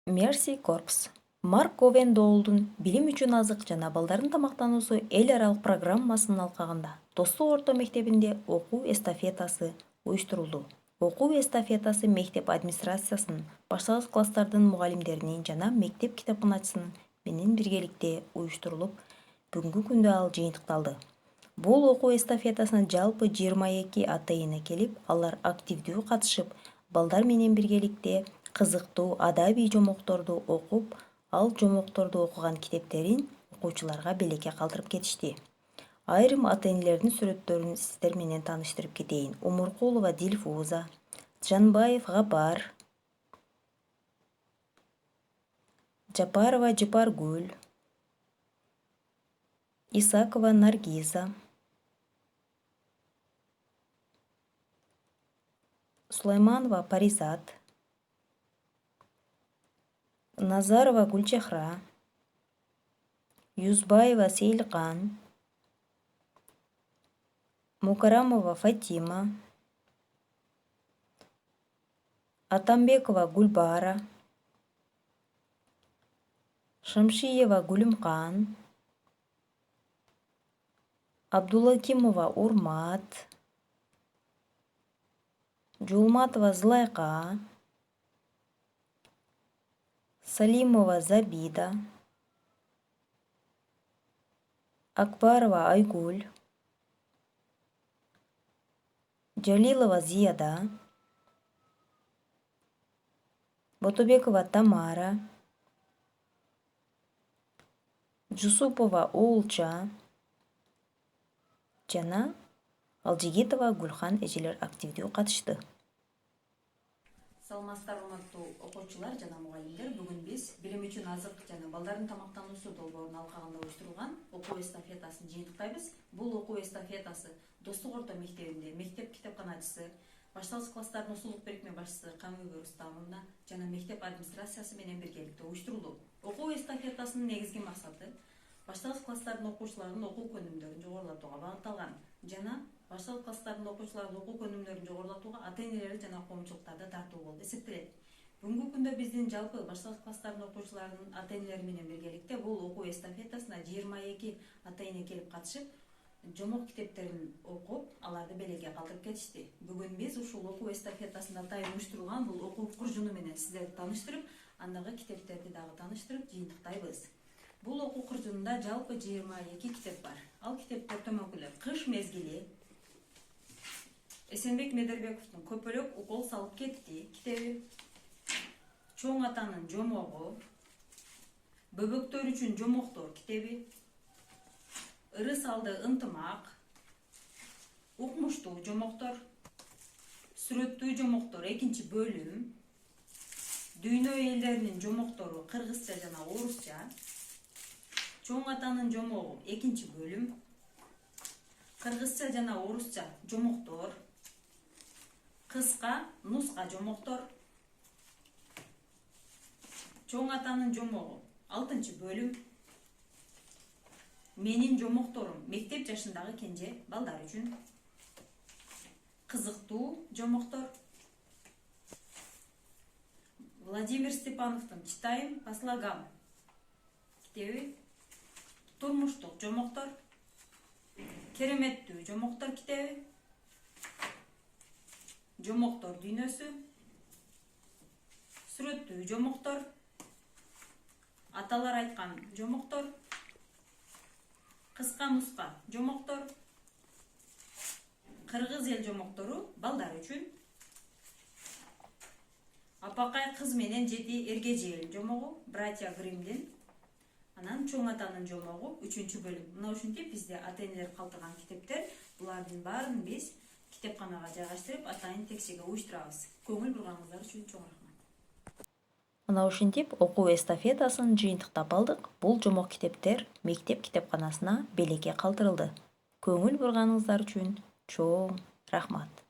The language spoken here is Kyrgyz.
Мерси Корпс. Марк Говен Доулдун билим үчүн азык жана балдардын тамактануусу эл аралык программасынын алкагында Достук орто мектебинде окуу эстафетасы уюштурулду. Окуу эстафетасы мектеп администрациясынын, башталгыч класстардын мугалимдеринин жана мектеп китепканачысынын менен биргеликте уюштурулуп, бүгүнкү күндө ал жыйынтыкталды. Бул окуу эстафетасына жалпы 22 ата-эне келип, алар активдүү катышып, балдар менен биргеликте кызыктуу адабий жомокторду окуп, ал жомокторду окуган китептерин окуучуларга белекке калтырып кетишти. Айрым ата-энелердин сүрөттөрүн сиздер менен тааныштырып кетейин. Умуркулова Дилфуза, Жанбаев Гапар, Жапарова Жапаргүл, Исакова Наргиза, Сулайманова Паризат, Назарова Гүлчехра, Юзбаева Сейлкан, Мукарамова Фатима, Атамбекова Гүлбара, Шамшиева Гүлүмкан, Абдулакимова Урмат, Жулматова Зылайка, Салимова Забида, Акбарова Айгуль, Жалилова Зияда, Ботобекова Тамара, Жусупова Оолча жана Алжигитова Гүлхан эжелер активдүү катышты. Саламатсыздар, урматтуу окуучулар жана мугалимдер. Бүгүн биз билим үчүн азык жана балдардын тамактануусу долбоорунун алкагында уюштурулган окуу эстафетасын жыйынтыктайбыз. Бул окуу эстафетасы Достук орто мектебинде мектеп китепканачысы, башталгыч класстардын усулдук бирикме башчысы Камыбек Рустамовна жана мектеп администрациясы менен биргеликте уюштурулду. Окуу эстафетасынын негизги максаты башталгыч класстардын окуучуларынын окуу көнүмдөрүн жогорулатууга багытталган жана башталгыч класстардын окуучуларынын окуу көнүмдөрүн жогорулатууга ата-энелерди жана коомчулуктарды тартуу болуп эсептелет. Бүгүнкү күндө биздин жалпы башталгыч класстардын окуучуларынын ата-энелери менен биргеликте бул окуу эстафетасына 22 ата-эне келип катышып, жомок китептерин окуп, аларды белекке калтырып кетишти. Бүгүн биз ушул окуу эстафетасында атайын уюштурулган бул окуу куржуну менен сиздерди тааныштырып, андагы китептерди дагы тааныштырып жыйынтыктайбыз. Бул окуу куржунунда жалпы 22 китеп бар. Ал китептер төмөнкүлөр: Кыш мезгили, Эсенбек Медербековдун Көпөлөк укол салып кетти китеби, Чоң атанын жомогу, Бөбөктөр үчүн жомоктор китеби, Ыры салды ынтымак, Укмуштуу жомоктор, Сүрөттүү жомоктор 2 бөлүм, Дүйнө элдеринин жомоктору кыргызча жана орусча, Чоң атанын жомогу 2 бөлүм, кыргызча жана орусча жомоктор, кыска нуска жомоктор, Чоң атанын жомогу 6 бөлүм, Менин жомокторум мектеп жашындагы кенже балдар үчүн, кызыктуу жомоктор, Владимир Степановдун Читаем по слогам китеби, турмуштук жомоктор, Кереметтүү жомоктор китеби, Жомоктор дүйнөсү, Сүрөттүү жомоктор, Аталар айткан жомоктор, Кыска нуска жомоктор, Кыргыз эл жомоктору балдар үчүн, Апакай кыз менен 7 эргежел жомогу братья Гримдин, анан Чоң атанын жомогу 3 бөлүм. Мына ушинтип бизде ата-энелер калтырган китептер, булардын баарын биз китепканага жайгаштырып, атайын текшеге уюштурабыз. Көңүл бурганыңыздар үчүн чоң рахмат. Мына ушинтип окуу эстафетасын жыйынтыктап алдык. Бул жомок китептер мектеп китепканасына белекке калтырылды. Көңүл бурганыңыздар үчүн чоң рахмат.